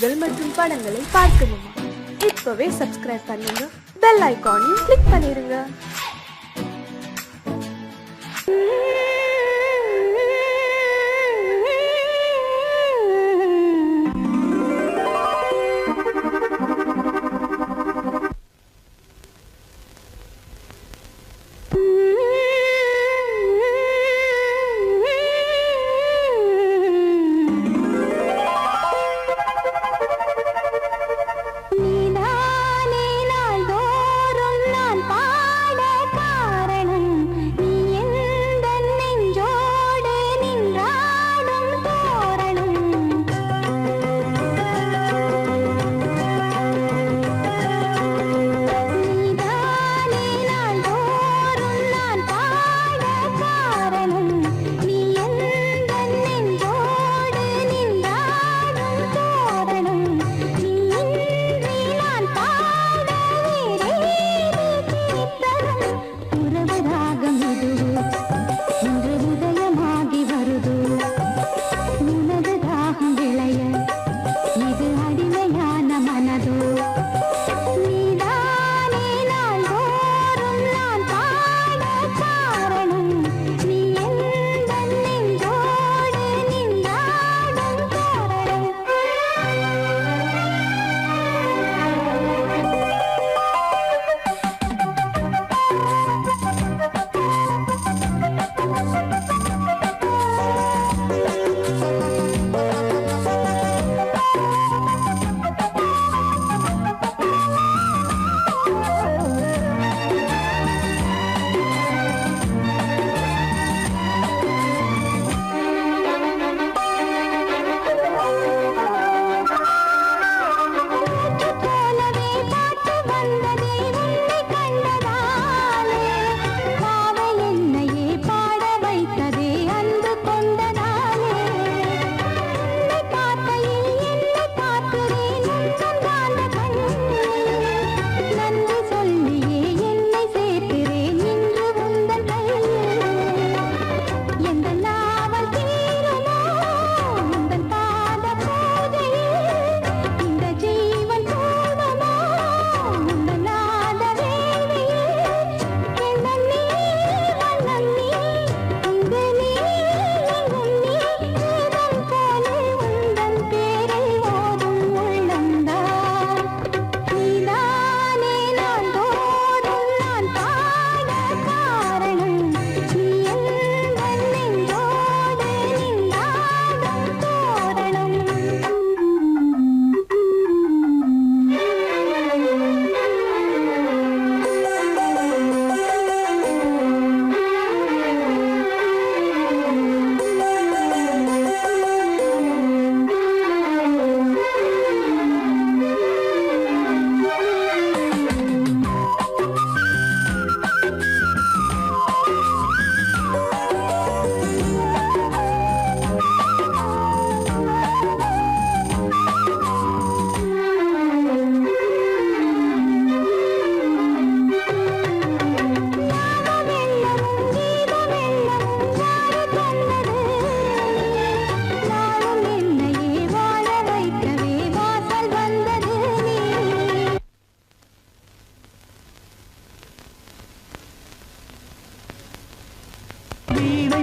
நிகழ்ச்சிகள் மற்றும் படங்களை பார்க்கணுமா? இப்பவே சப்ஸ்கிரைப் பண்ணுங்க, பெல் ஐகானையும் கிளிக் பண்ணிருங்க.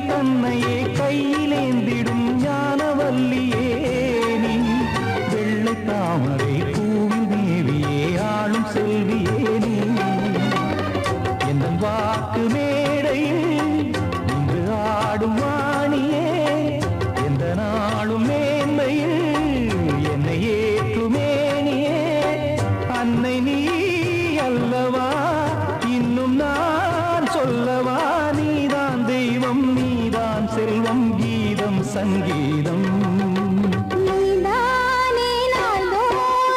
தன்னையே கையிலேந்திடும் ஞானவல்லியே நீ, வெள்ளை தாமரை பூவில் தேவியே ஆளும் செல்வியே நீ, என் வாக்கு மேடையில் இன்று ஆடும் வாணியே, எந்த நாளும் மேன்மையில் என்னை ஏற்றுமேனியே, அன்னை நீ அல்லவா இன்னும் நான் சொல்லவா, நீதான் தெய்வம் நீதான் செல்வம் கீதம் சங்கீதம். நீதானே நாள்தோறும்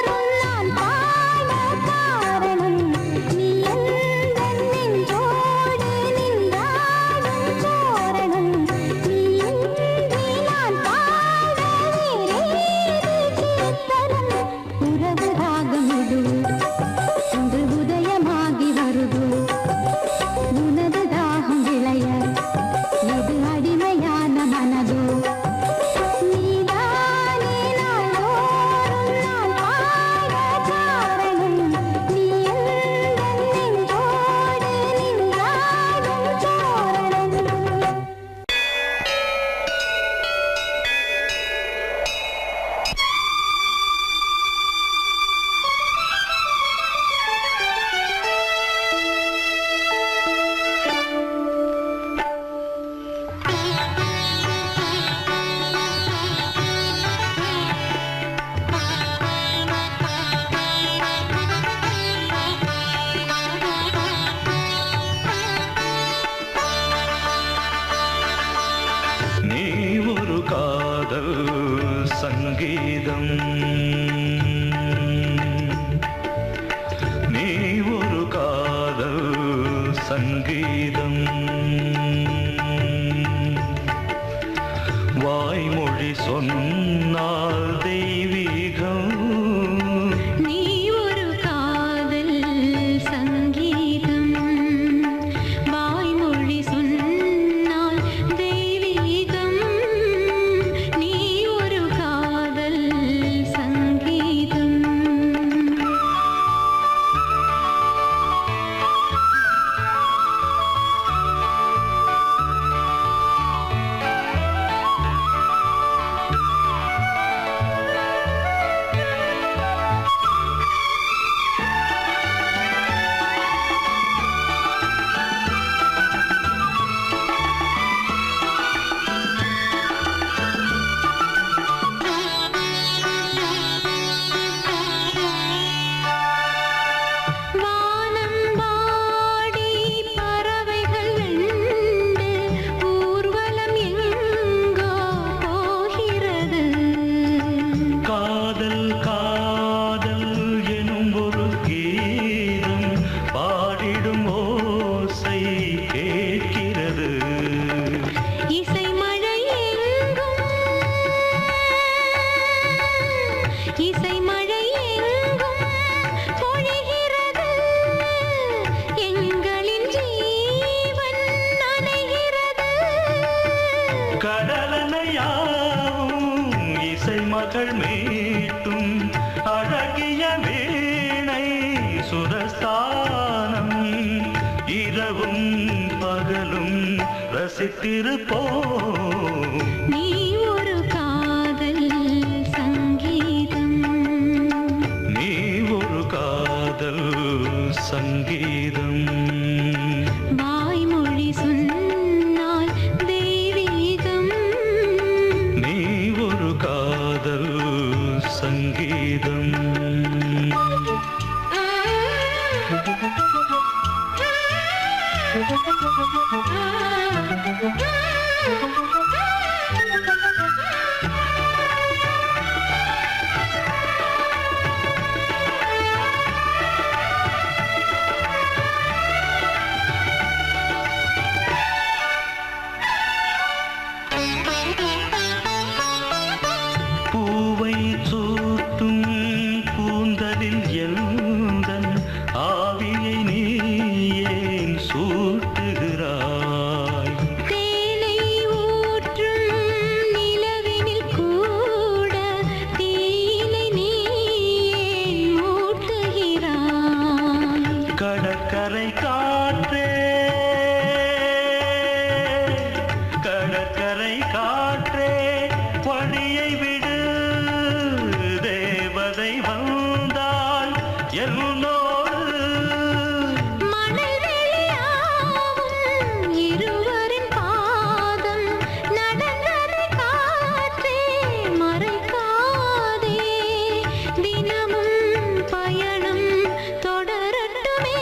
நீ ஒரு காதல் சங்கீதம் வாய்மொழி சொன்னால் தெய்வீகம் நீ ஒரு காதல் சங்கீதம் வாய்மொழி சொன்னால் தெய்வீகம் நீ ஒரு காதல் சங்கீதம் மகள் மீட்டும் அழகிய வீணை சுரஸ்தானம் இரவும் பகலும் ரசித்திருப்போம் நீ ஒரு காதல் சங்கீதம் நீ ஒரு காதல் சங்கீதம் வாய்மொழி சொன்னால் தெய்வீகம் நீ ஒரு காதல் சங்கீதம் பூவை சூட்டும் கூந்தலில் எந்தன் ஆவியை நீ ஏன் சூட்டுகிறாய் தேனை ஊற்றும் நிலவினில் கூட தீனை நீ ஏன் மூட்டுகிறாய் கடற்கரை காற்றே கடற்கரை காற்றே பணியை விடு தேவதை வந்தால் என்னோடு மணல் வெளியாகும் இருவரின் பாதம் நடந்ததை காற்றே மறைக்காதே தினமும் பயணம் தொடரட்டுமே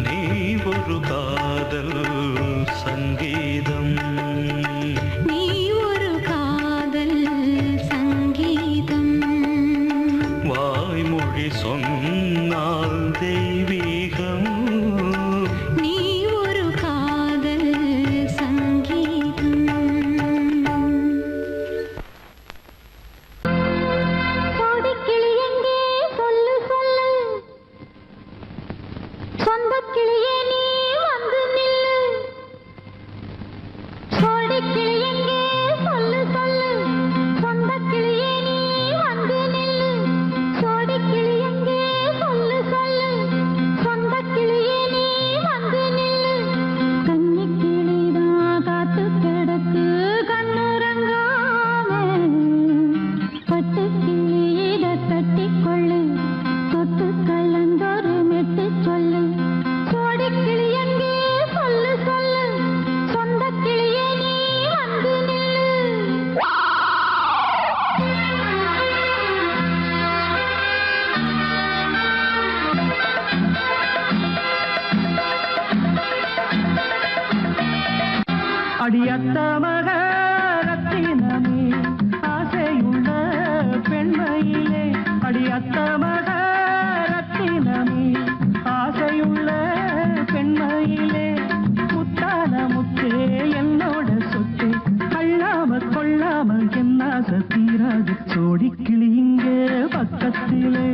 நீ ஒரு காதல் சங்கீதம் நீ ஒரு காதல் சங்கீதம் வாய்மொழி சொன்னால் தெய்வீகம் நீ ஒரு காதல் சங்கீதம் கோடிக்கிளி எங்கே சொல்லு சொல்லு சொந்தக் கிளியே நீ வந்து நில்லு கோடிக்கிளி எங்கே சொல்லு சொல்லு சொந்தக் கிளியே நீ வந்து நில்லு கோடிக்கிளி எங்கே சொல்லு சொல்லு சொந்தக் கிளியே நீ வந்து நில்லு கன்னிக் கிளிதான் காத்து கிடக்கு கண்ணுறங்காம பட்டு கிளியிட கட்டிக்கொள்ளு தொட்டு கலந்தொரு மெட்டு சொல்லு கோடிக்கிளி எங்கே சொல்லு சொல்லு சொந்தக் கிளியே நீ வந்து நில்லு அடியத்த மக ரத்தினமே ஆசையுள்ள பெண் அத்தமக ரத்தினமே ஆசையுள்ள பெண்மையிலே முத்தான முத்தே என்னோட சொத்து கொள்ளாமல் என்ன சத்தீராது சோடிக்கிளி இங்கே பக்கத்திலே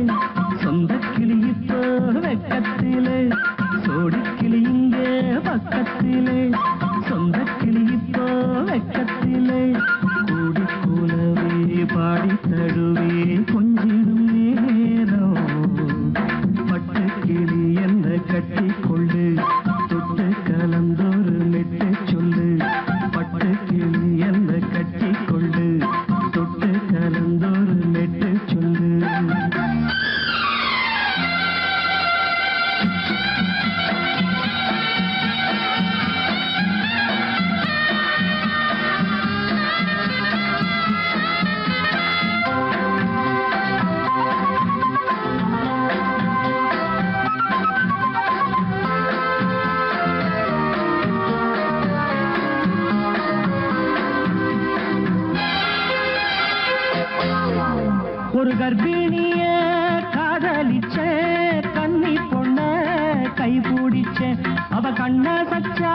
சொந்த கிளி இப்போ வெக்கத்திலே சோடிக்கிளி இங்கே பக்கத்திலே சொந்த கிளி இப்போ வெக்கத்திலே கூடி கூலவே பாடி தழுவே கொஞ்சிடும் நேரம் பட்டு கிளி என்ன கட்டி கொண்டு தொட்டு கலந்தொரு மெட்டு சொல்லு பட்டு கிளி என்ன கட்டி கொண்டு தொட்டு கலந்தொரு மெட்டு சொல்லு ஒரு கர்ப்பிணிய காதலிச்ச கன்னி பொண்ண கை பிடிச்ச அவ கண்ண சச்சா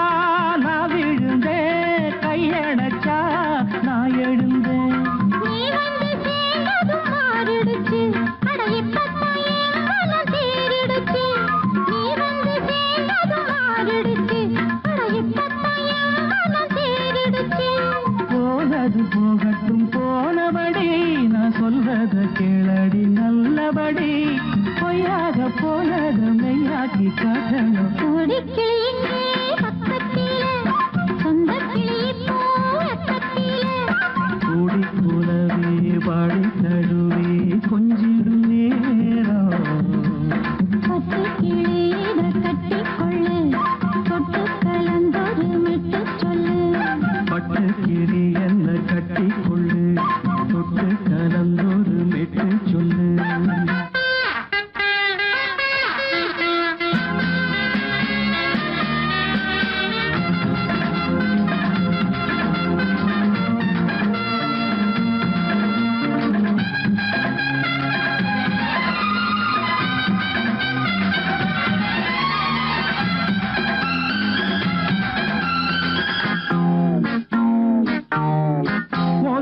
நான் விழுந்தேன் கையடைச்சா நான் எழுந்தேன் நீ வந்து சேர்ந்ததும் மாறிடுச்சு அட இப்பத்தான் என் மனம் தேறிடுச்சு நீ வந்து சேர்ந்ததும் மாறிடுச்சு அட இப்பத்தான் என் மனம் தேறிடுச்சு போனது போகட்டும் போனபடி நான் சொல்றத கேளடி நல்லபடி பொய்யாக போனது மெய்யாக்கி காட்டணும் கூடிக்கிளி இங்கே பக்கத்திலே சொந்த கிளி இப்போ வெக்கத்திலே கூடி கூலவே பாடி தழுவே கொஞ்சிடும் நேரம் பட்டு கிளி இதை கட்டிக்கொள்ளு தொட்டு கலந்தொரு மெட்டு சொல்லு பட்டு கிளி என்ன கட்டி கொள்ளு தொட்டு கலந்தொரு மெட்டு சொல்லு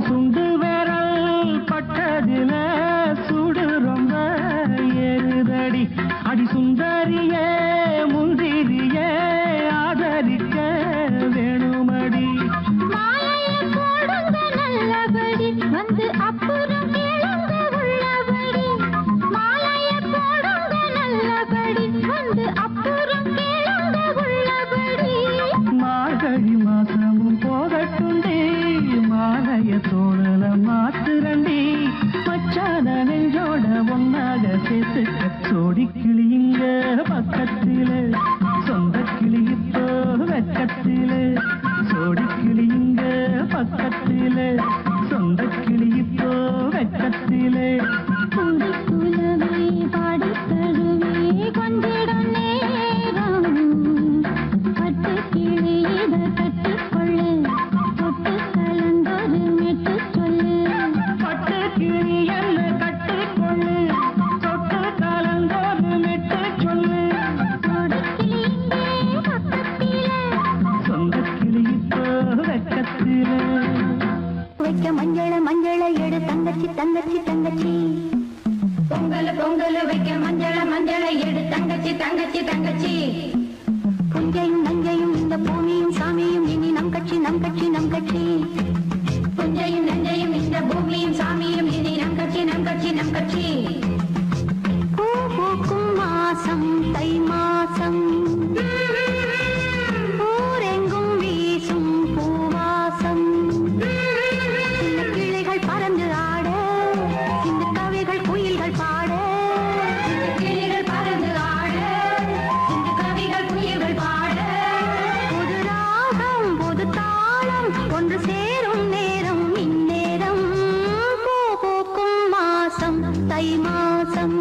சுண்டு விரல் பட்டதில சுடு ரொம்ப ஏறுதடி அடி சுந்தரியே முந்திரியே ஆதரிக்க வேணுமடி மாலைய போடுங்க நல்லபடி வந்து அப்புறம் கேளுங்க உள்ளபடி மாலைய போடுங்க நல்லபடி வந்து அப்புறம் கேளுங்க உள்ளபடி மார்கழி மாசமும் போகட்டுண்டி மாலைய தோழல மாத்துரண்டி மச்சான நெஞ்சோட ஒன்னாக சேர்த்துக்க சோடி கிளி இங்க பக்கத்திலே சொந்த கிளி இப்போ வெக்கத்திலே சோடி கிளி இங்க பக்கத்திலே சொந்த கிளி இப்போ வெக்கத்திலே கூடி குலவே பாடி தழுவே கொஞ்சிடும் நேரம் பட்டு கிளி இதை கட்டிக்கொள்ளு தொட்டு கலந்தொரு மெட்டு சொல்லு பட்டு கிளி என்ன கட்டிக்கொள்ளு தொட்டு கலந்தொரு மெட்டு சொல்லு கூடிக்கிளி இங்கே பக்கத்திலே சொந்த கிளி இப்போ வெக்கத்திலே வைக்க மஞ்சள எடு தங்கச்சி தங்கச்சி தங்கச்சி பொங்கல் வைக்க மஞ்சள எடு தங்கச்சி தங்கச்சி தங்கச்சி புஞ்சையும் நஞ்சையும் இந்த பூமியும் சாமியும் இனி நம் கட்சி நம் கட்சி நம் கட்சி புஞ்சையும் நஞ்சையும் இந்த பூமியும் சாமியும் இனி நம் கட்சி நம் கட்சி நம் கட்சி பூ பூக்கும் மாசம் தை மாசம் ஊரெங்கும் வீசும் பூவாசம் சின்ன கிளைகள் பறந்து ஆட இந்த கவிகள் குயில்கள் பாட கிளிகள் பறந்து ஆட இந்த கவிகள் குயில்கள் பாட புது ராகம் புது தாளம் ஒன்று சேரும் நேரம் இந்நேரம் பூ பூக்கும் மாசம் தை மாசம்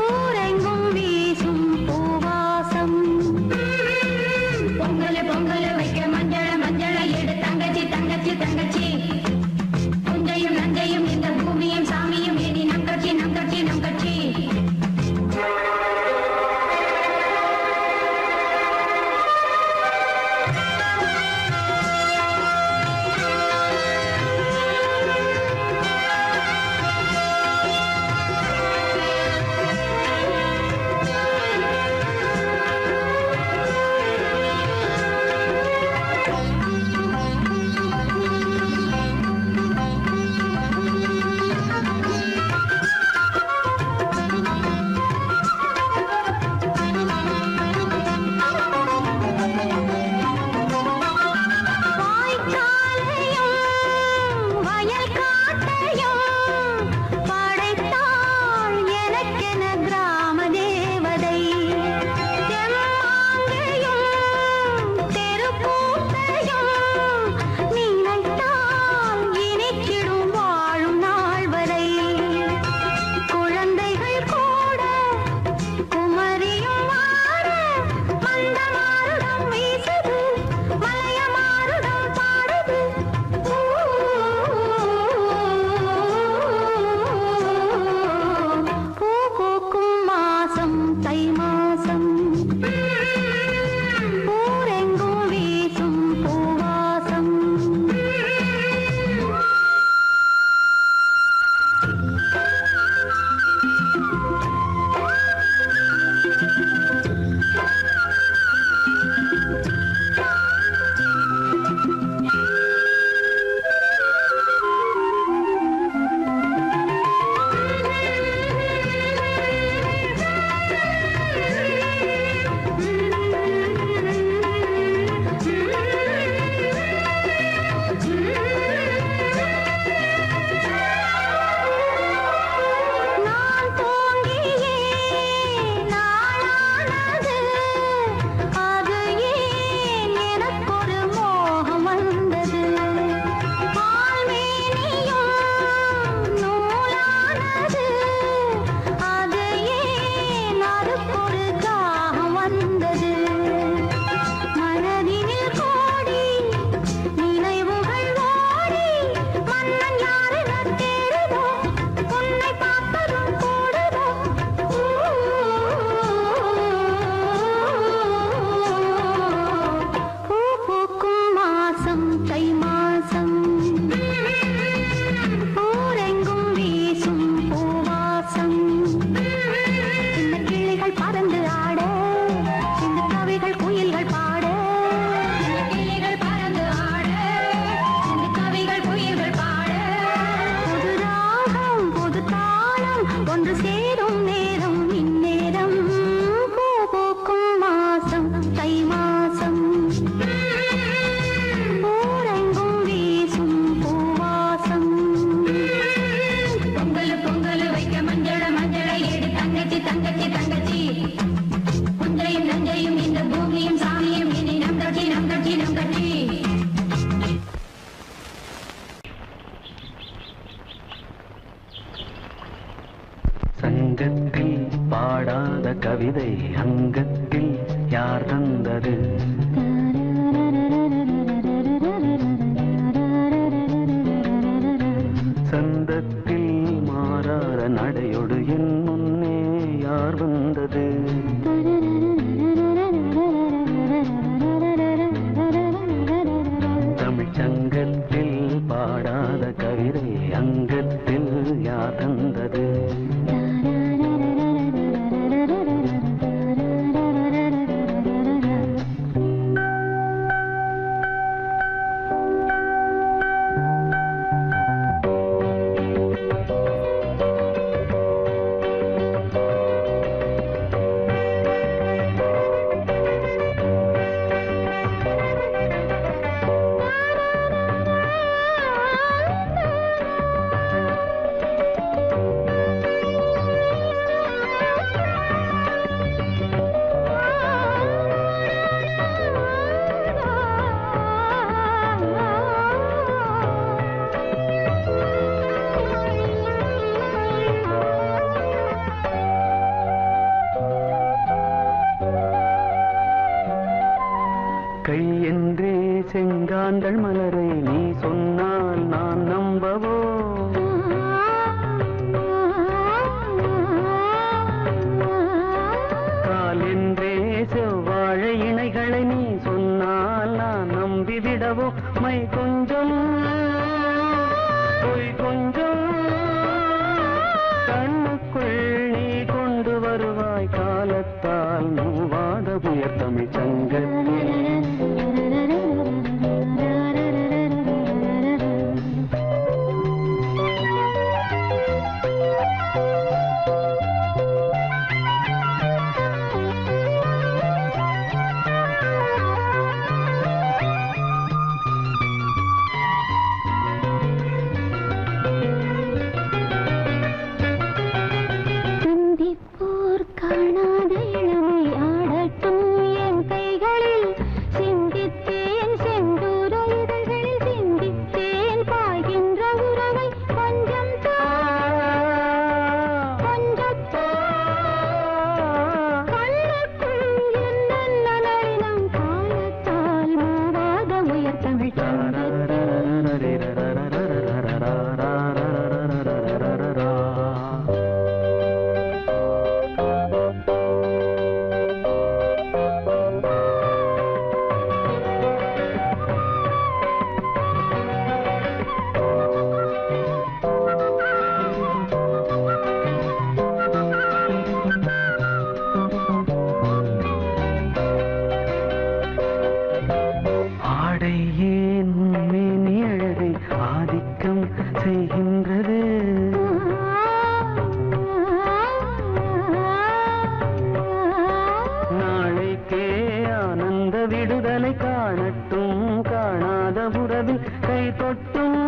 ஊரெங்கும் வீசும் பூவாசம் பொங்கல் வைக்க மஞ்சள எடு தங்கச்சி தங்கச்சி தங்கச்சி புஞ்சையும் நஞ்சையும் இந்த பூமியும் சாமியும் இனி சங்கத்தில் பாடாத கவிதை அங்கத்தில் யார் தந்தது? சந்தத்தில் மாறாத நடையோடு என் முன்னே யார் வந்தது? தமிழ் சங்கத்தில் பாடாத கவிதை அங்கத்தில் யார் தந்தது? கை என்றே செங்காந்தள் மலரை நீ சொன்னால் நான் நம்பவோ? கால் என்றே செவ்வாழை இணைகளை நீ சொன்னால் நான் நம்பிவிடவோ? மை கொஞ்சம் பொய் கொஞ்சம் கண்ணுக்குள் நீ கொண்டு வருவாய் காலத்தால் மூவாத புயர் தமிழ் சங்கத்தில். காணாத இளமை ஆடட்டும் என் கைகளில் சிந்தித்தேன் செந்தூர இதழ்களில் சிந்தித்தேன் பாய்கின்ற உறவை கொஞ்சம் கண்ணுக்குள் என்ன நளினம் காலத்தால் மூவாத உயர் தமிழ் செய்கின்றது. நாளைக்கே ஆனந்த விடுதலை காணட்டும் காணாத உறவில் கை தொட்டும்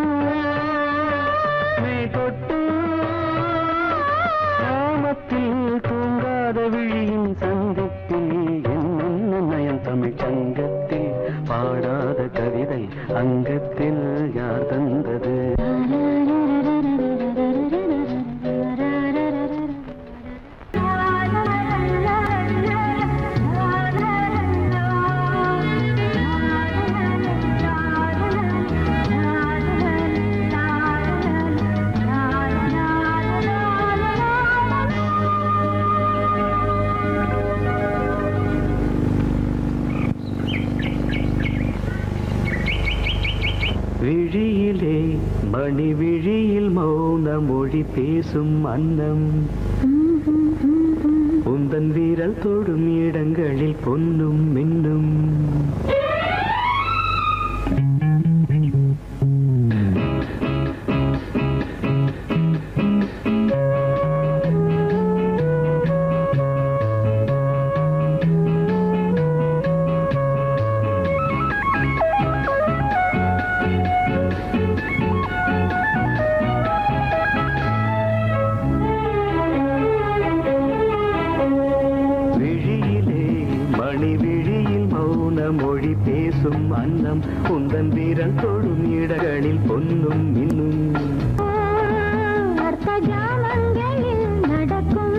மெய் தொட்டும் கிராமத்தில் தூங்காத விழியின் சந்திப்பில் என்ன நயம் தமிழ் சங்கத்தில் பாடாத கவிதை அங்கத்தில் யார் தந்தது? விழியிலே மணி விழியில் மௌன மொழி பேசும் அன்னம் உந்தன் வீரல் தொடும் இடங்களில் பொன்னும் மின்னும். மொழி பேசும் அன்னம் உந்தன் வீரல் தொடும் இடங்களில் பொன்னும் மின்னும். அர்த்த ஜாமங்களில் நடக்கும்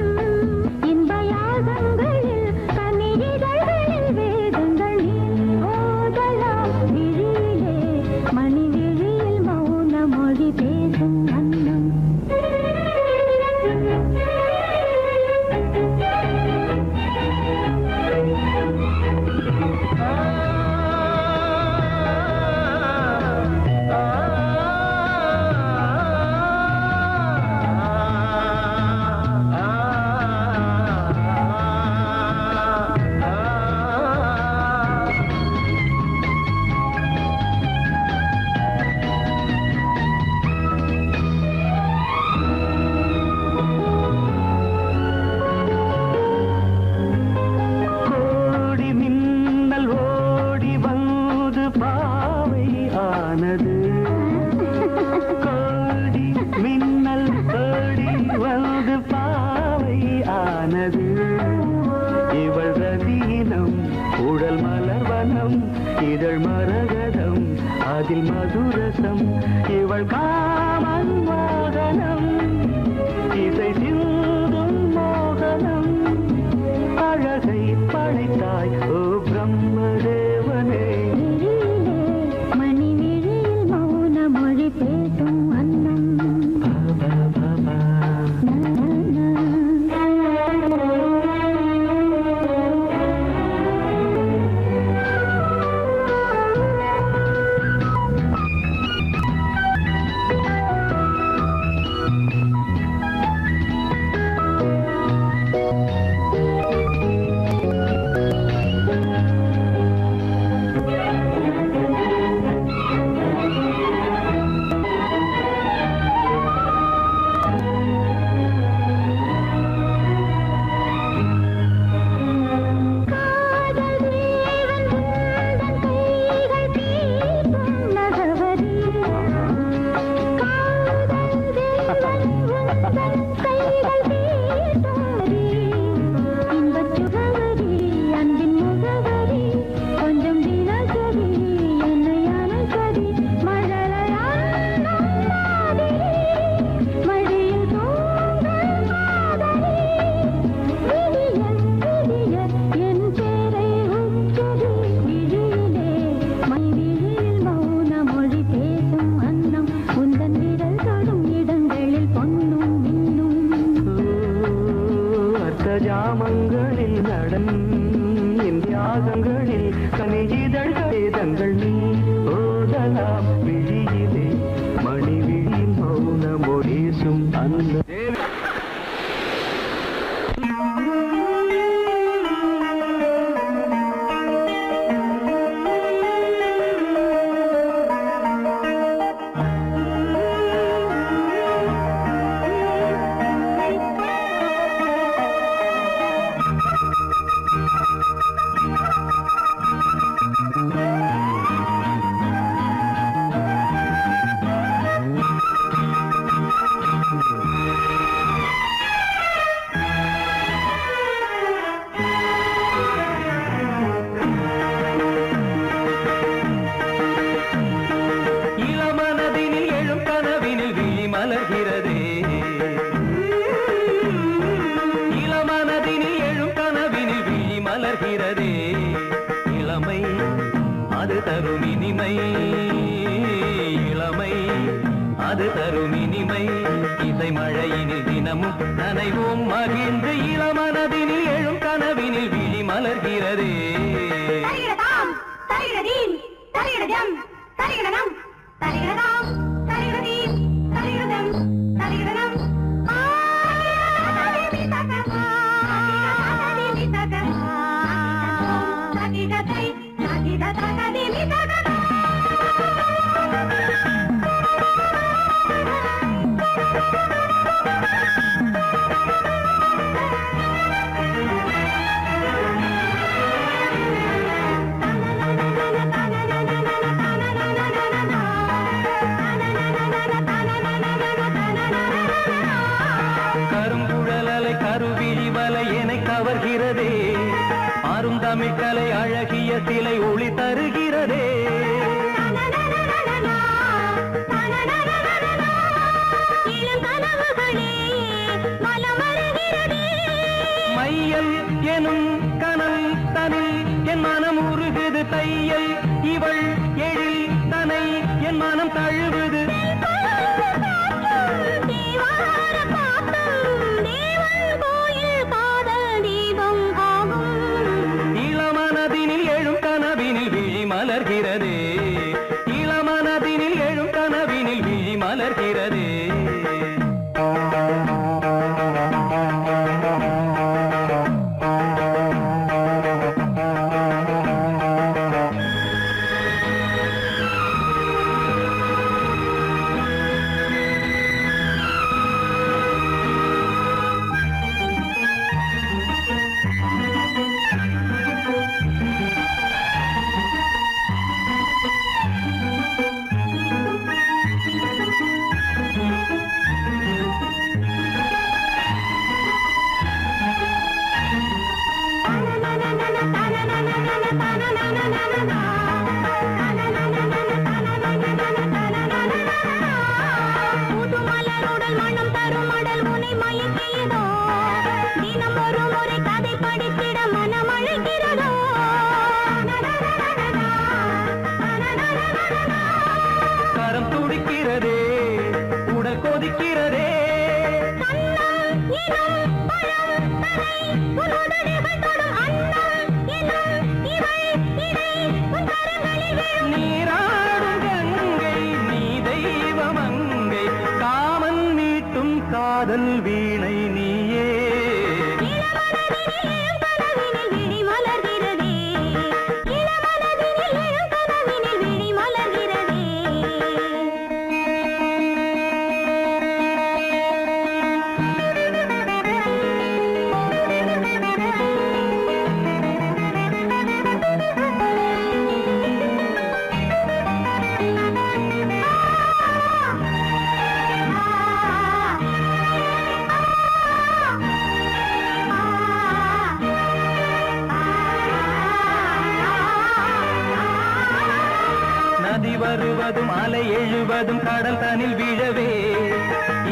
வருவதும் அலை எழுவதும் கடல் தனில் வீழவே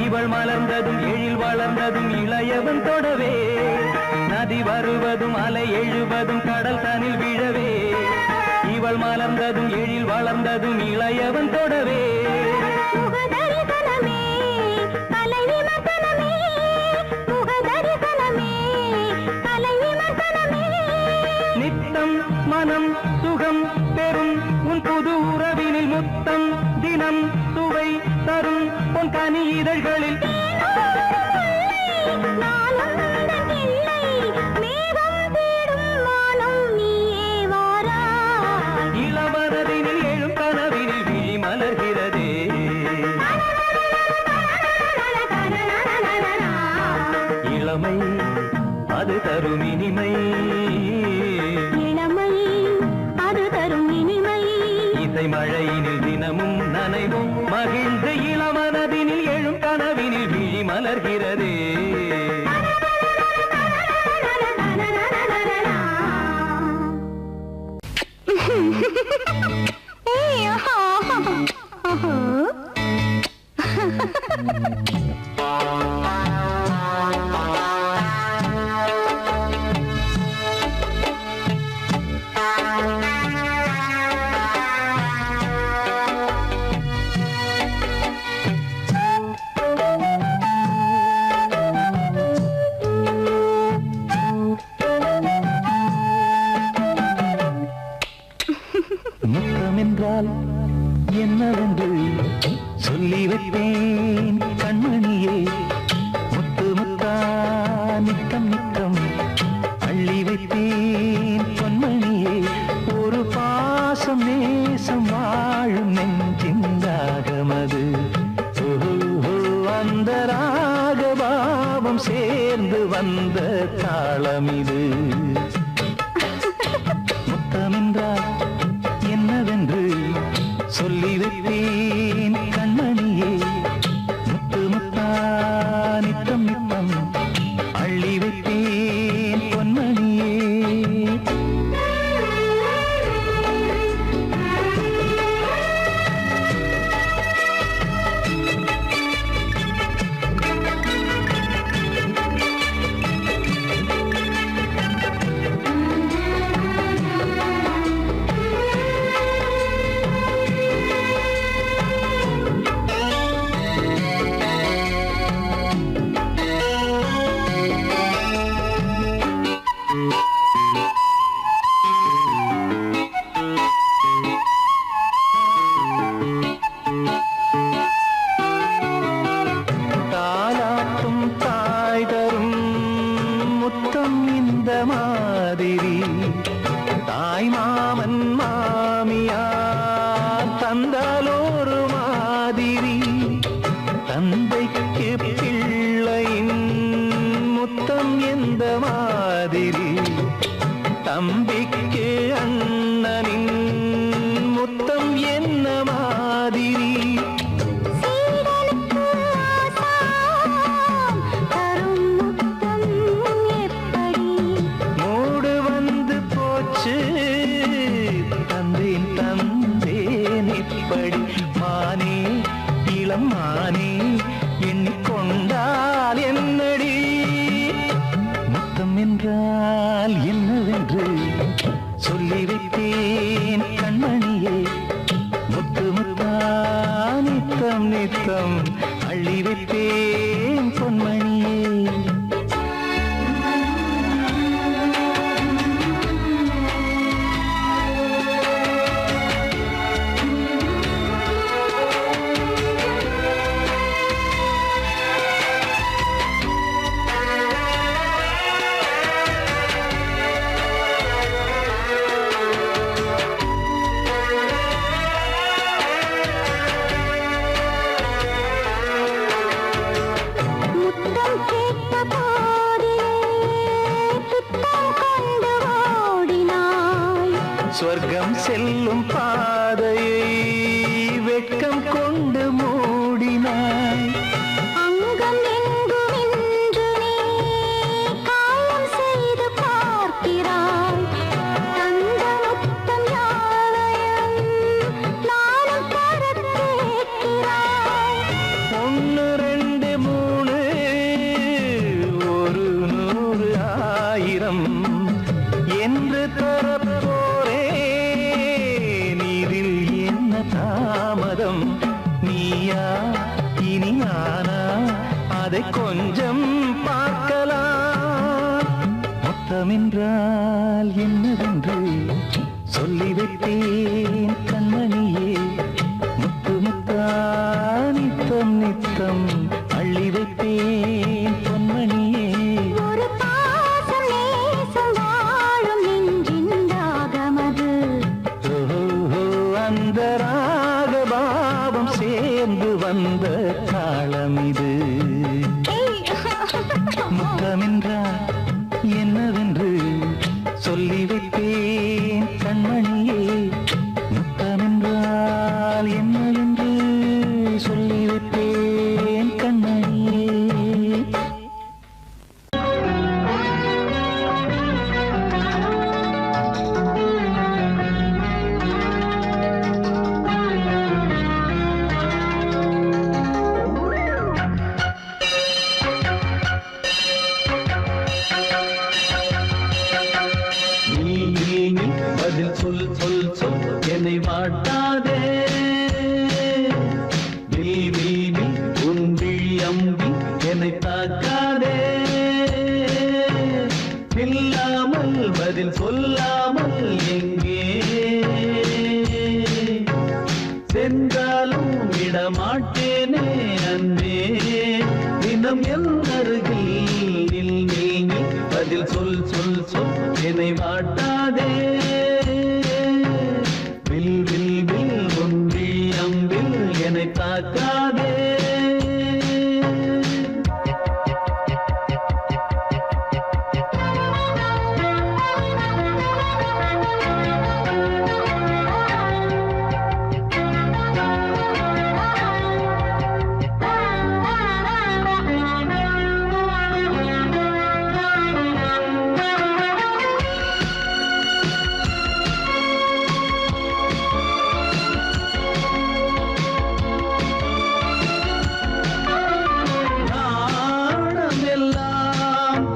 இவள் மலர்ந்ததும் எழில் வளர்ந்ததும் இளையவன் தொடவே நதி வருவதும் அலை எழுவதும் கடல் தனில் வீழவே இவள் மலர்ந்ததும் எழில் வளர்ந்ததும் இளையவன் தொடவே நித்தம் மனம் சுகம் பெறும் உன் புது உறவினில் முத்தம் தினம் சுவை தரும் உன் கனி இதழ்களில் இளமனதினில் எழும் கனவினில் விழி மலர்கிறதே இளமை அது தரும் இனிமை இசை மழையினில் தினமும் நனைவும் மகிழ்ந்து இளமனதினில் எழும் கனவினில் விழி மலர்கிறதே முத்தமென்றால் என்னவென்று சொல்லி வைப்பேன் கண்மணியே முத்து முத்தா நித்தம் நித்தம் அள்ளி வைப்பேன் பொன்மணியே ஒரு பாசம் நேசம் வாழும் நெஞ்சின் ராகமது அந்த ராகபாவம் சேர்ந்து வந்த தாளமிது முத்தமென்றால் என்னவென்று சொல்லி வைப்பேன் கண்மணியே முத்து முத்தா நித்தம் நித்தம் அள்ளி வைப்பேன் பொன்மணியே தம்பிக்கு அண்ணனின் முத்தம் என்ன மாதிரி மூடு வந்து போச்சு தந்தேன் தந்தேன் இப்படி மானே இளம் மானே எண்ணிக்கொண்டால் என்னடி முத்தம் என்றால் என்னவென்று சொல்லி கொஞ்சம் பார்க்கலாம். மொத்தமென்றால் என்னவென்று சொல்லி வைத்தேன் கண்மணியே. முத்து முத்தா நித்தம் நித்தம் அள்ளி வைத்தேன் பொன்மணியே. ஒரு பாசம் நேசம் வாழும் நெஞ்சின் ராகமது. அந்த ராகபாவம் சேர்ந்து வந்த காலம் இது. முத்தமென்றால் என்னவென்று சொல்லி வைத்தேன் கண்மணியே. முத்தமென்றால் என்னவென்று சொல்லி வைத்தேன் கண்மணியே. பதில் சொல் சொல் சொல் என்னை வாட்டாதே. உன் விழி அம்பி என்னை தாக்காதே. இல்லாமல் பதில் சொல்லாமல் எங்கே சென்றாலும் விடமாட்டேனே அன்பே. தினம் என் அருகில் நில் நில் நில். பதில் சொல் சொல் சொல் என்னை வாட்டாதே. வில் வில் வில் உன் விழி அம்பில் என்னை தாக்காதே.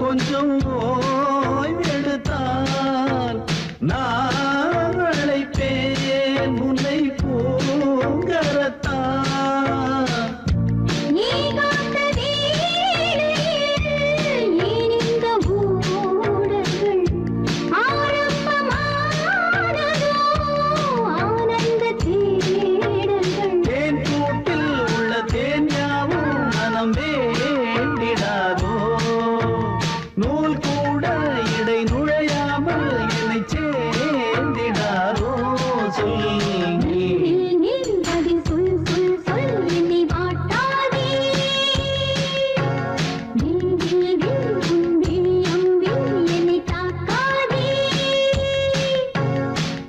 கொஞ்சம் ஓய்வெடுத்தால் நான் அழைப்பேன் உன்னை பூங்கரத்தான். நீ காத்த வீணையில் நீனிந்த ஊடல்கள் ஆரம்பமானதோ ஆனந்த தேடல்கள். தேன் கூட்டில் உள்ள தேன் யாவும் மனம் வேண்டிடாதோ. நூல் கூட இடை நுழையாமல் என்னை சேர்ந்திடாதோ. சொல் நீ நில் பதில் சொல் சொல் சொல் என்னை வாட்டாதே. வில் வில் வில் உன் விழி அம்பில் என்னை தாக்காதே.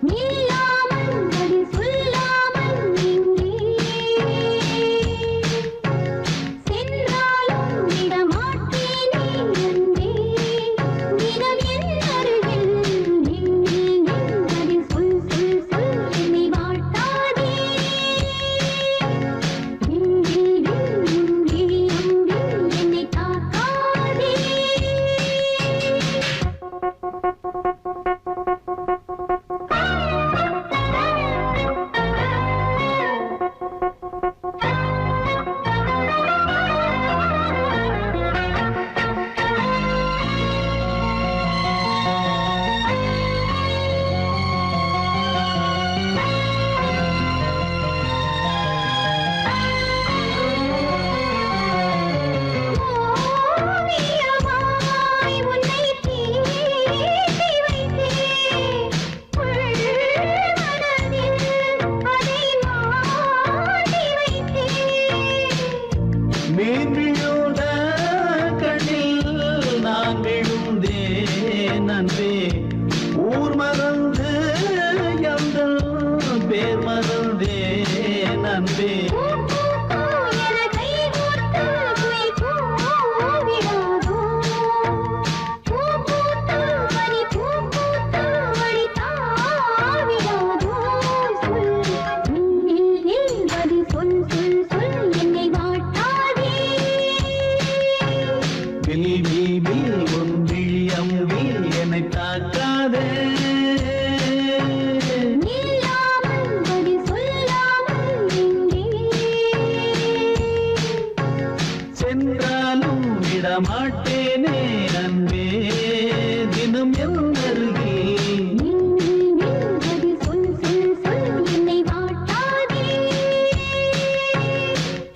நில்லாமல் பதில் சொல்லாமல் எங்கே சென்றாலும் விடமாட்டேனே அன்பே. தினம் என் அருகில் நில் நில் நில். பதில் சொல் சொல் சொல் என்னை வாட்டாதே. வில் வில் வில் உன் விழி அம்பில் என்னை தாக்காதே. ஓவியமாய் உன்னை தீட்டி வைத்தேன். உள்மனதில் அதை மாட்டி வைத்தேன். மீன் விழுந்த கண்ணில் நான் விழுந்தேன் அன்பே. ஊர் மறந்து எங்கள் பேர் மறந்தேன் அன்பே. என கை கோர்த்து குயில் கூவிடாதோ. பூ பூத்து மணி பூ பூத்து மணி தாவிடாதோ. சொல் நில் நில் பதில் சொல் சொல் சொல் என்னை வாட்டாதே. வில் வில் வில் உன் விழி அம்பில் என்னை தாக்காதே. விடமாட்டேனே அன்பே தினம் என் அருகில் நின்றதி சொல் சொல் சொல் என்னை வாட்டாதே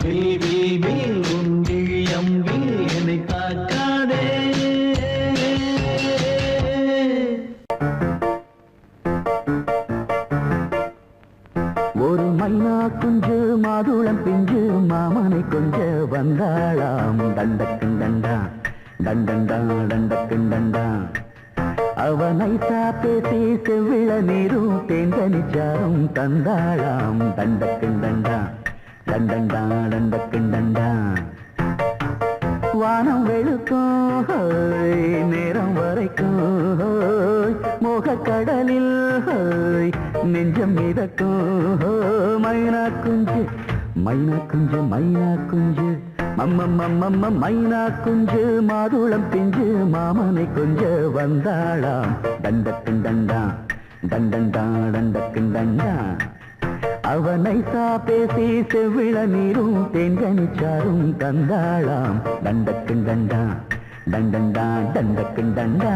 வில் வில் வில் உன் விழியம் வில் என்னை தாக்காதே ஒரு மைனா குஞ்சு மாதுளம் பிஞ்சு மாமனை கொஞ்ச வந்தாளாம் தண்டக்குண்டண்டா தண்டண்டா தண்டக்குண்டண்டா அவனை பேசி செவ்விள நீரும் தேங்கனிச்சாரும் தந்தாளாம் தண்டக்குண்டண்டா தண்டண்டா தண்டக்குண்டண்டா வானம் வெளுக்கும் நேரம் வரைக்கும் மோகக்கடலில் நெஞ்சம் மிதக்கும் மைனா குஞ்சு மைனா குஞ்சு மைனா குஞ்சு மம்மம்மம்மம்ம மைனா குஞ்சு மாதுளம் பிஞ்சு மாமனை கொஞ்ச வந்தாளாம் தண்டக்குண்டண்டா தண்டண்டா தண்டக்குண்டண்டா அவனை பேசி செவ்விள நீரும் தேங்கனிச்சாரும் தந்தாளாம் தண்டக்குண்டண்டா தண்டண்டா தண்டக்குண்டண்டா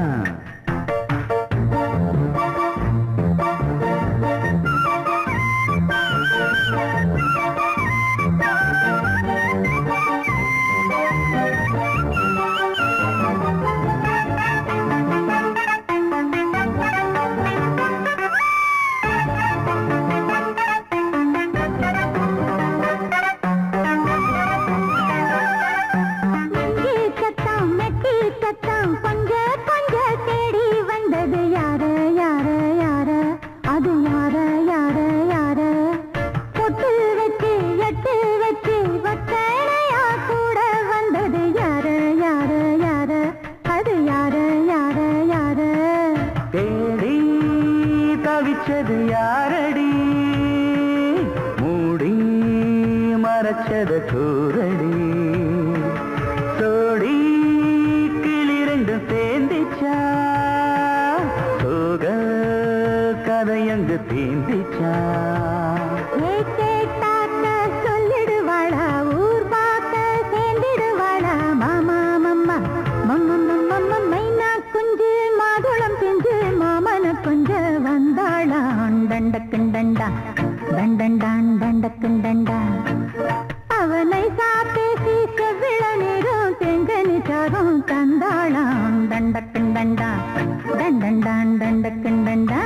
யாரடி மூடி மறைச்சத கூரடி சோடி கிளிரண்டு சேர்ந்திச்சா சோக கதையங்கு தீந்திச்சா சொல்லிடுவாளா ஊர் பார்க்க சேர்ந்திடுவாளா மாமா மம்மா மம்ம மைனா குஞ்சு மாதுளம் பிஞ்சு மாமன கொஞ்ச வந்தாளான் தண்டக்குண்டண்டா தண்டண்டான் தண்டக்குண்டண்டா அவனை பேசி செவ்விள நீரும் தெங்கனிச்சாரும் தந்தாளான் தண்டக்குண்டண்டா தண்டண்டான் தண்டக்குண்டண்டா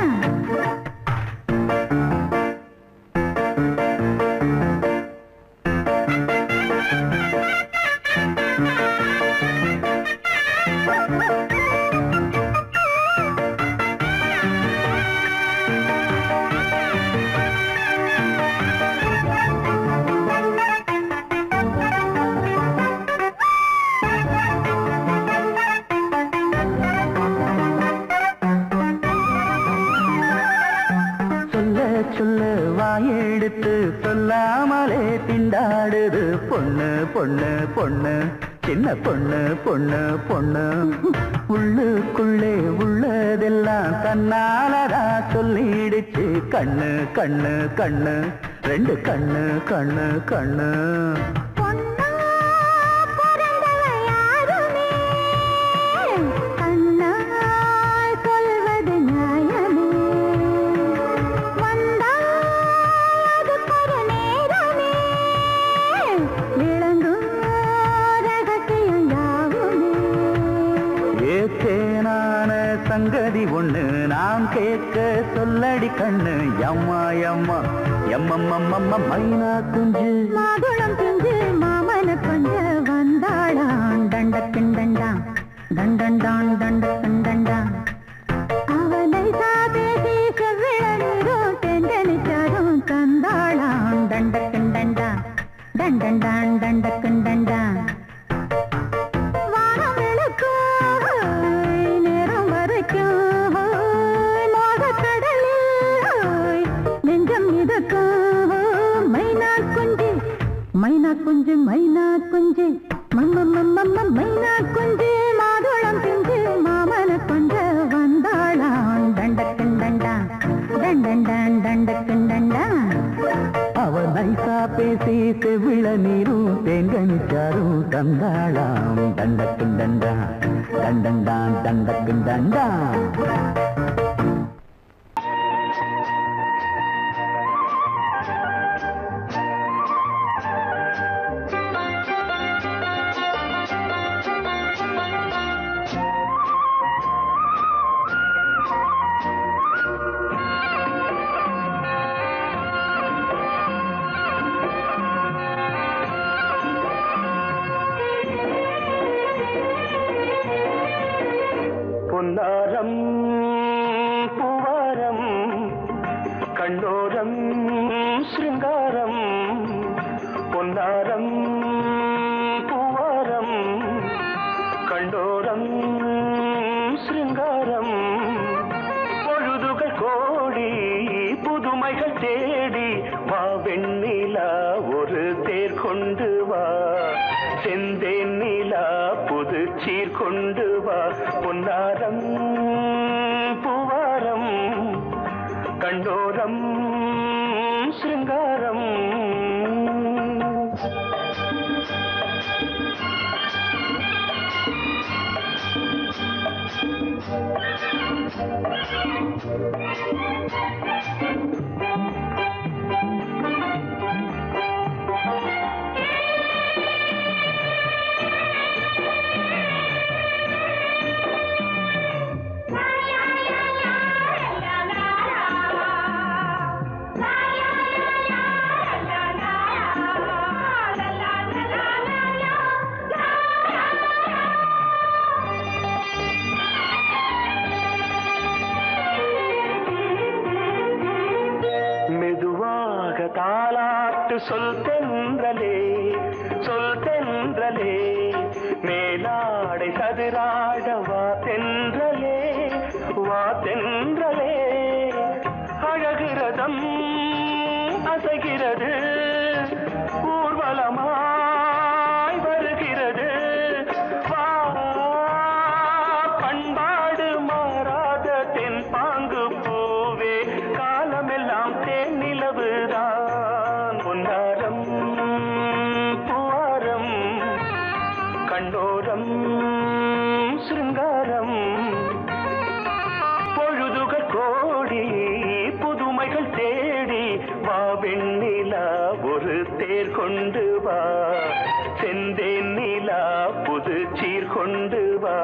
சொல்ல வாயெடுத்து சொல்லாமலே திண்டாடுது பொண்ணு பொண்ணு பொண்ணு சின்ன பொண்ணு பொண்ணு பொண்ணு உள்ளுக்குள்ளே உள்ளதெல்லாம் தன்னாலதா சொல்லிடுச்சு கண்ணு கண்ணு கண்ணு ரெண்டு கண்ணு கண்ணு கண்ணு சங்கதி ஒண்ணு நாம் கேட்க சொல்லடி கண்ணு எம்மா எம்மா எம்மம்மம்மம்ம மைனா குஞ்சு மாதுளம் பிஞ்சு மாமன கொஞ்ச வந்தாளான் தண்டக்குண்டண்டா தண்டண்டான் தண்டக்குண்டண்டா அவனை பேசி செவ்விள நீரும் தெண்டனிச்சாரும் தந்தாளான் தண்டக்குண்டண்டா தண்டண்டான் தண்டக்குண்டண்டா மைனா குஞ்சு மைனா குஞ்சு மம்ம மைனா குஞ்சு மாதுளம் பிஞ்சு மாமன கொஞ்ச கிண்டண்டா டண்டண்டா டண்ட கிண்டண்டா. பொன்னாரம் பூவாரம் கண்ணோரம் சிருங்காரம் பொன்னாரம் பூவாரம் கண்ணோரம் சிருங்காரம் பொழுதுகள் கோடி புதுமைகள் தேடி வா வெண்ணிலா ஒரு தேர் கொண்டு வா செந்தேன் நிலா புது சீர் கொண்டு வா பொன்னாரம் பூவாரம் கண்டோரம் சிருங்காரம். தாலாட்டு சொல் தென்றலே சொல் தென்றலே மேலாடை சதுராட வா தென்றலே வா தென்றலே அழகிறதம் அசைகிறது ஊர்வலமாய் வருகிறது வா பண்பாடு மாறாத தென் பாங்கு பூவே காலமெல்லாம் தேன் நிலவுதான் பொன்னாரம் பூவாரம் கண்டோரம் சிருங்காரம் பொழுதுகள் கோடி புதுமைகள் தேடி வா வெண்ணிலா ஒரு தேர் கொண்டு வா செந்தேன் நிலா புது சீர் கொண்டு வா.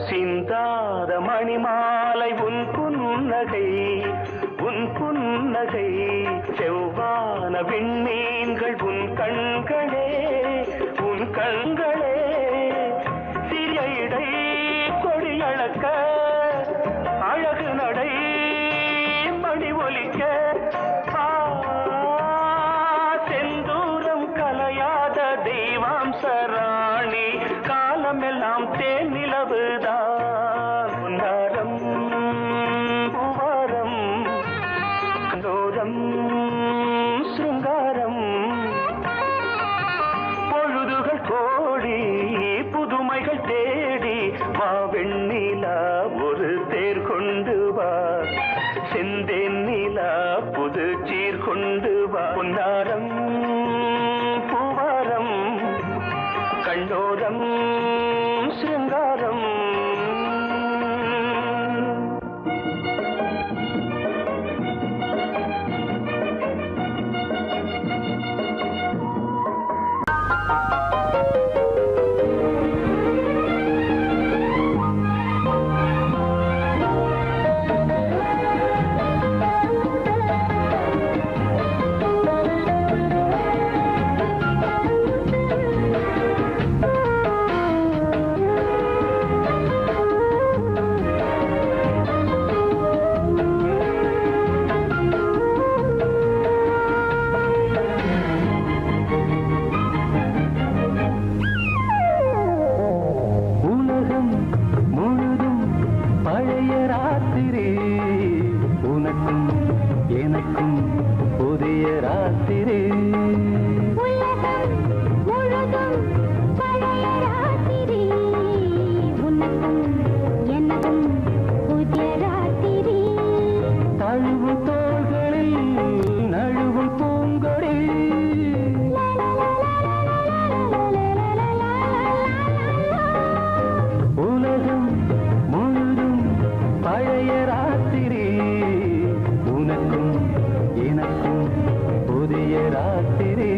சிந்தாத மணிமாலை உன் புன்னகை உன் புன்னகை செவ்வான விண்மீன்கள் உன் கண்களே உன் கண்களே சிறிய இடை கொடியளக்க அழகு நடை மணி ஒலிக்க செந்தூரம் கலையாத தெய்வாம்சராணி காலமெல்லாம் தேன் நிலவுதான் பொன்னாரம் பூவாரம் கண்டோரம் சிருங்காரம் ராத்திரி உனக்கும் எனக்கும் புதிய ராத்திரி உலகம் முழுதும் பழைய ராத்திரி உனக்கும் எனக்கும் புதிய ராத்திரி தழுவும் தோள்களில் நழுவும் பூங்கொடி உலகம் முழுதும் பழைய ராத்திரி உனக்கும் எனக்கும் புதிய ராத்திரி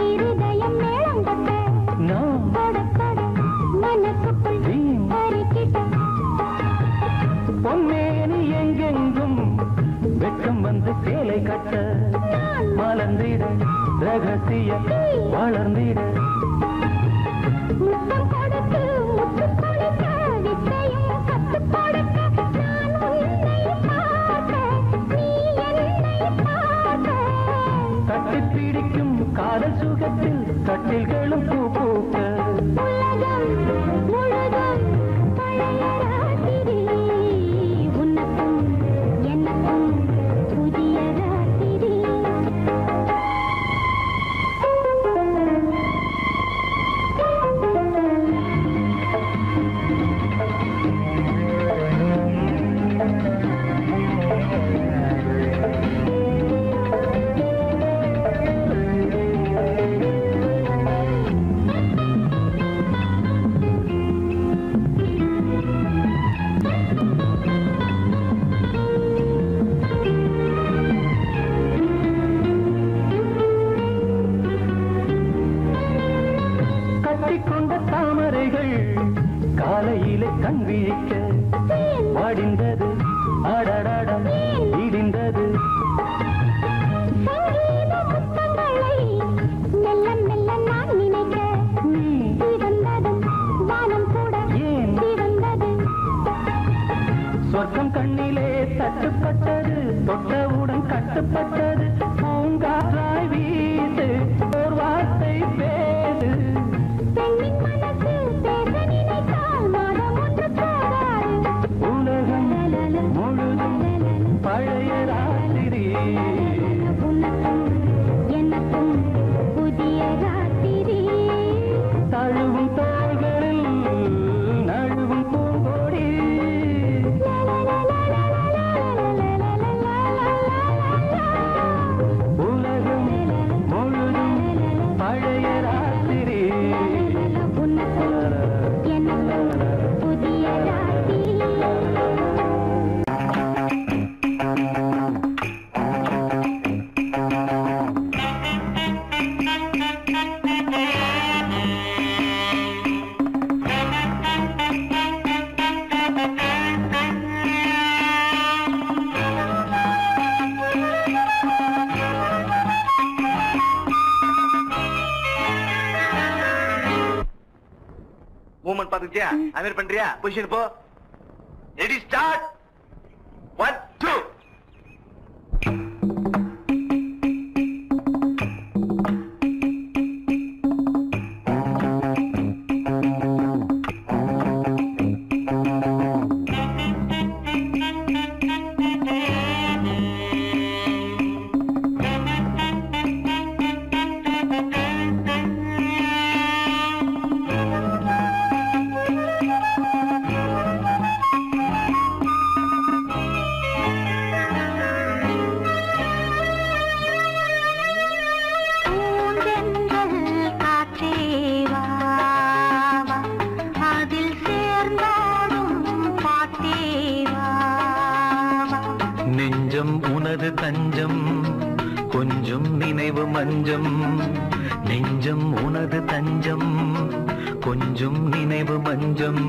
இருதயம் மேளங்கொட்ட நான் படப்பட மனசுக்குள் அரிக்கிட்ட பொன்னேனி எங்கெங்கும் வெட்கம் வந்து சேலை கட்ட மலர்ந்திட ரகசிய வளர்ந்திட முத்தம் கொடுத்து முத்து கொடுக்க வித்தையும் கத்து கொடுக்க நான் உன்னை பார்க்க நீ என்னை பார்க்க கட்டி பிடிக்கும் காதல் சுகத்தில் கட்டில்களும் பூ பூக்க உலகம் முழுதும் பழைய ராத்திரி உனக்கும் எனக்கும் புதிய ராத்திரி கட்டிக்கொண்ட தாமரைகள் காலையிலே கண் விழிக்க வாடிந்தது அடடடம் இடிந்தது சங்கீத புத்தங்களை மெல்ல மெல்ல நான் நினைக்க சிவந்ததும் வானம் கூட ஏன் சிவந்தது சொர்க்கம் கண்ணிலே தட்டுப்பட்டது தொட்டவுடன் கட்டுப்பட்டது பூங்காற்றாய் வீசு ஓர் வார்த்தை பேசு பெண்ணின் மனசு பேச நினைத்தால் மாதம் ஒன்று போகாது உலகம் முழுதும் பழைய ராத்திரி உனக்கும் எனக்கும் புதிய ராத்திரி தழுவும் தோள்களில் நழுவும் பூங்கொடி உலகம் முழுதும் பழைய ராத்திரி உனக்கும் எனக்கும் புதிய ராத்திரி மூமெண்ட் பாத்துக்கிட்டியா அமீர் பண்றியா பொசிஷன் போ ரெடி ஸ்டார்ட் 1 2 உனது தஞ்சம் கொஞ்சம் நினைவு மஞ்சம் நெஞ்சம் உனது தஞ்சம் கொஞ்சம் நினைவு மஞ்சம்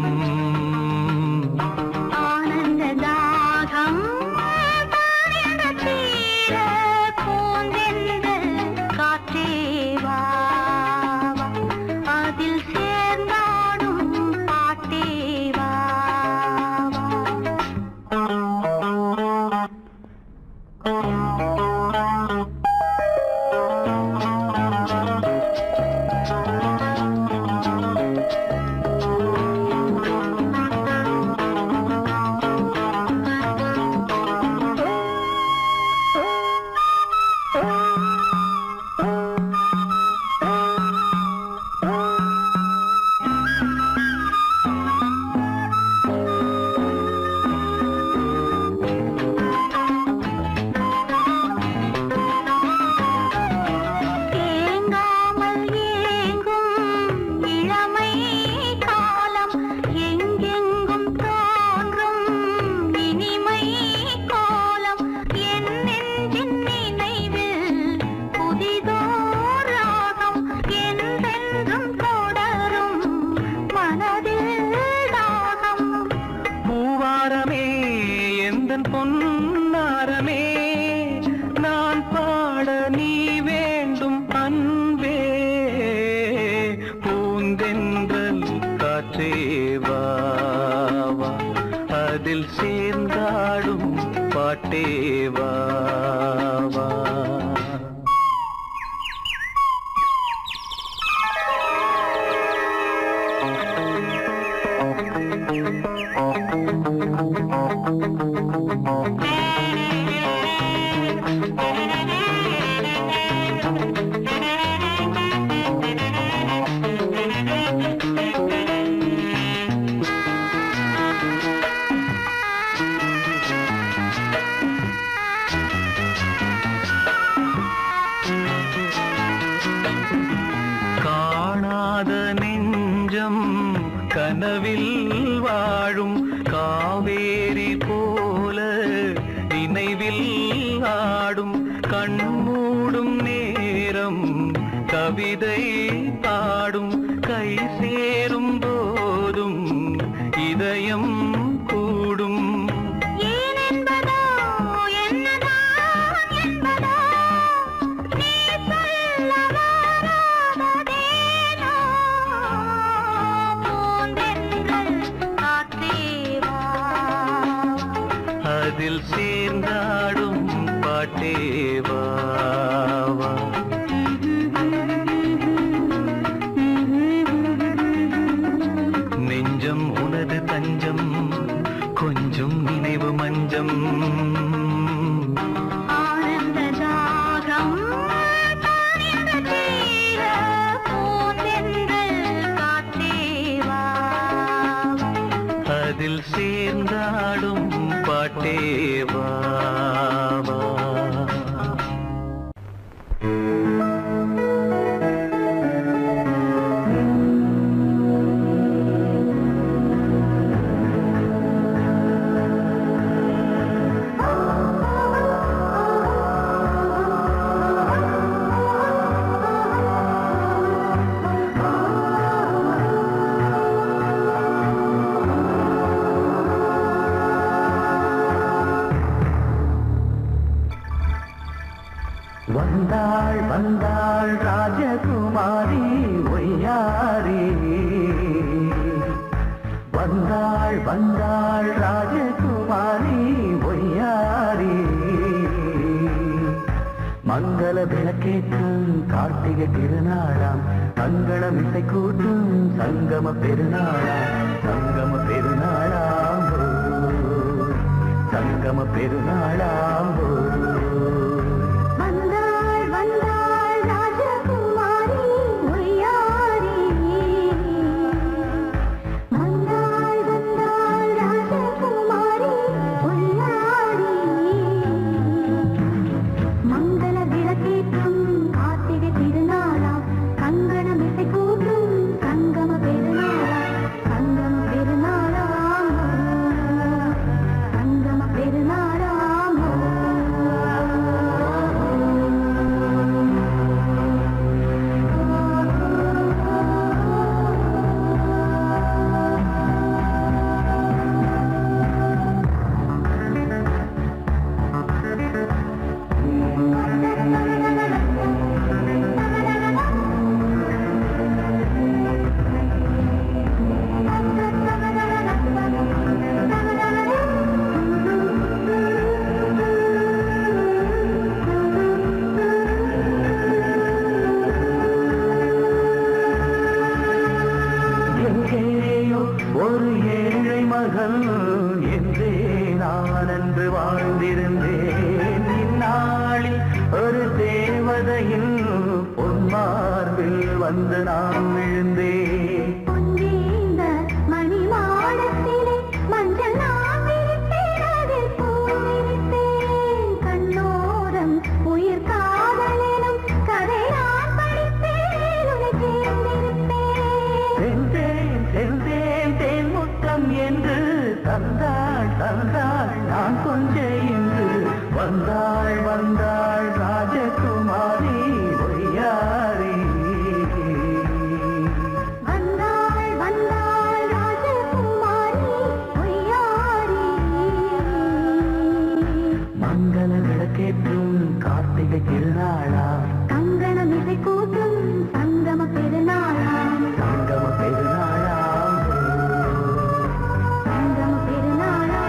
பெருநாளாம் மகள் என்றே நான் அன்று வாழ்ந்திருந்தேன். இந்நாளில் ஒரு தேவதையின் பொன்மார்பில் வந்து நான் விழுந்தேன். பொன்னேந்த மணி மாடத்திலே மஞ்சள் நான் விரித்தேன், அதில் பூ விரித்தேன். கண்ணோரம் உயிர் காதலினும் கதை நான் படித்தேன், உன்னை சேர்ந்திருப்பேன். சென்றேன் சென்றேன் தேன் முத்தம் என்று தந்தாள் தந்தாள் நான் கொஞ்சம் என்று வந்தாள் வந்தாள் ராஜகுமாரி ஒய்யாரி. வந்தாள் வந்தாள் ராஜகுமாரி பொய்யாரி. மங்கள விளக்கேற்றும் கார்த்திகை திருநாளா, கங்கணம் இசை கூட்டும் சங்கம பெருநாளா, சங்கம பெருநாளா, சங்கம பெருநாளா.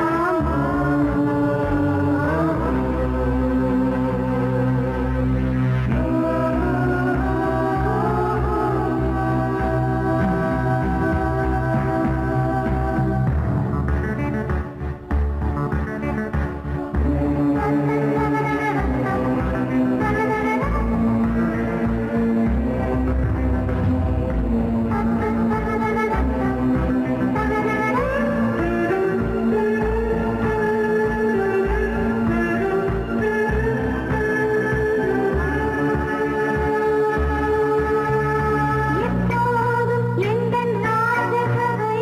எப்போதும் எந்தன் ராஜசபை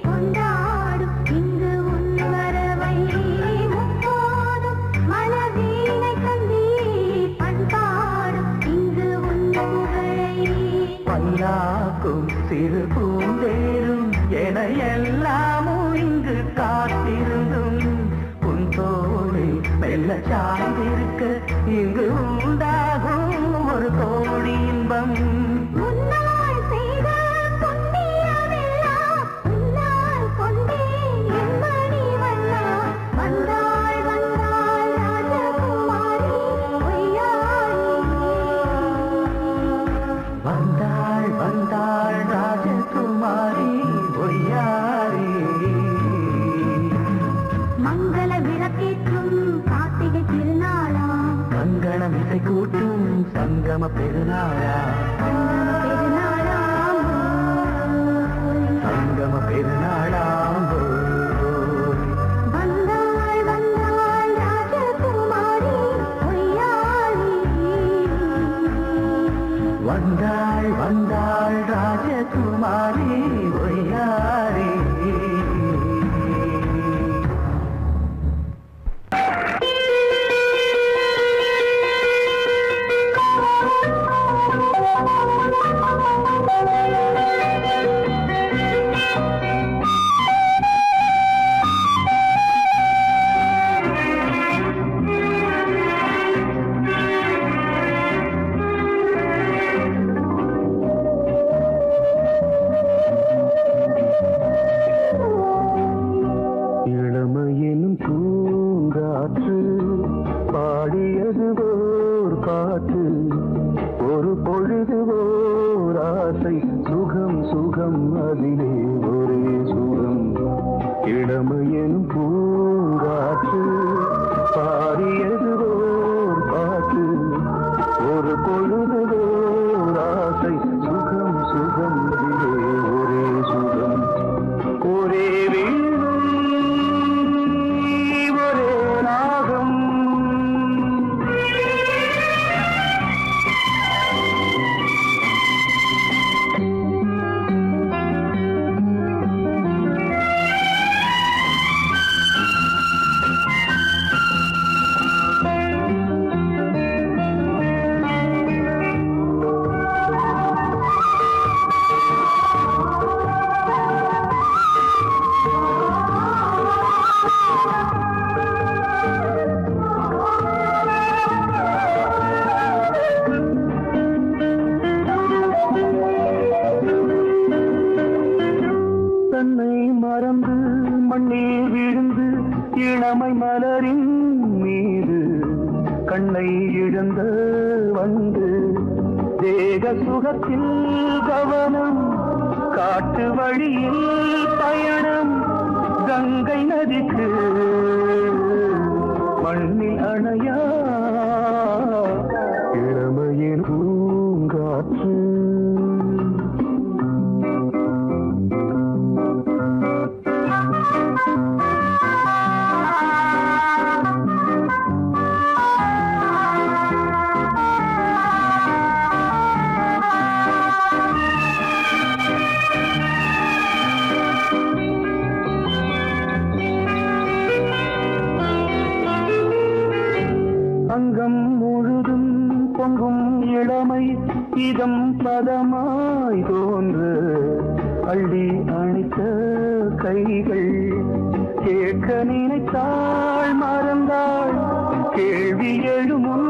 கொண்டாடும் இங்கு உன் வரவை. முப்போதும் மலவீணை தந்தி பண்பாடும் இங்கு உன் புகழை. பல்லாக்கும் சிறு பூந்தேரும் என எல்லாமும் இங்கு காத்திருந்தும் உன் தோழி மெல்ல சாய்ந்திருக்க இங்கு உண்டாகும் ஒரு கோடி இன்பம். முன்னால் செய்த புண்ணியமெல்லாம் உன்னால் கொண்டேன் என் மணி வண்ணா. வந்தாள் வந்தாள் ராஜகுமாரி பொய்யாரி. வந்தாள் வந்தாள் ராஜகுமாரி ஒய்யாரி. மங்கள விளக்கேற்றும் கார்த்திகை திருநாளா, கங்கணம் இசை கூட்டும் சங்கம பெருநாளா, சங்கம பெருநாளாம் போய். சங்கம பெருநாளாம் போய். வந்தாள் வந்தாள் ராஜகுமாரி பொய்யாரி. வந்தாள் வந்தாள் ராஜகுமாரி ஒய்யாரி. இளமையெனும் பூங்காற்று பாடியது ஓர் பாட்டு, ஒரு பொழுது ஓர் ஆசை, சுகம் சுகம் அதிலே ஒரே சுகம். இளமையெனும் பூங்காற்று பாடியது ஓர் பாட்டு, ஒரு பொழுது ஓர் ஆசை, சுகம் சுகம் அதிலே ஒரே சுகம். ஒரே வீடும் ஒரே ராகம், இளமை மலரின் மீது கண்ணை இழந்த வந்து தேக சுகத்தில் கவனம் காட்டு வழியில் பயணம் நியதிக்கு மண்ணில் அணையா இளமையின் பூங்காற்று. அங்கம் முழுதும் பொங்கும் இளமை இதம் பதமாய் தோன்று அள்ளி அணைத்த கைகள் கேட்க நினைத்தாள் மறந்தாள் கேள்வி எழுமுன்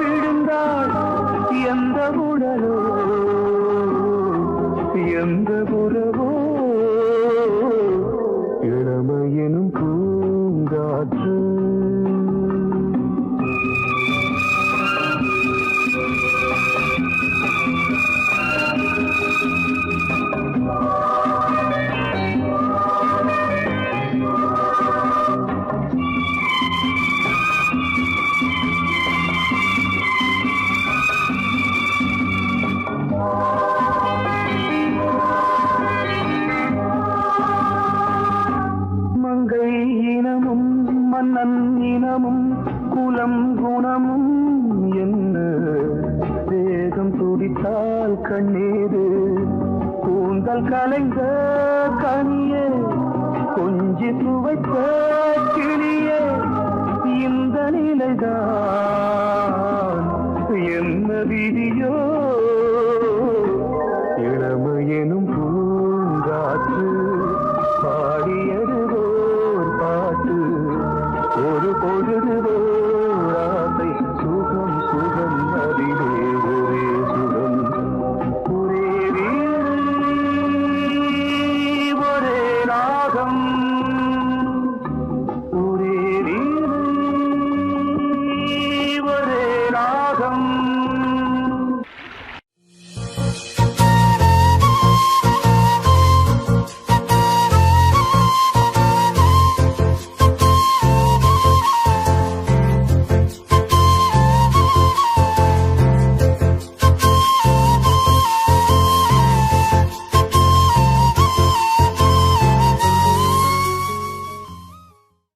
விழுந்தாள் எந்த உடலோ எந்த உறவோ இளமையெனும் பூங்காற்று. மங்கை இனமும் மன்னன் இனமும் குலம் குணமும் என்ன வேகம் துடித்தால் கண்ணீரு கூந்தல் கலைந்த கனியே கொஞ்சி துவைத்த கிளியே இந்த நிலைதான் என்ன விதியோ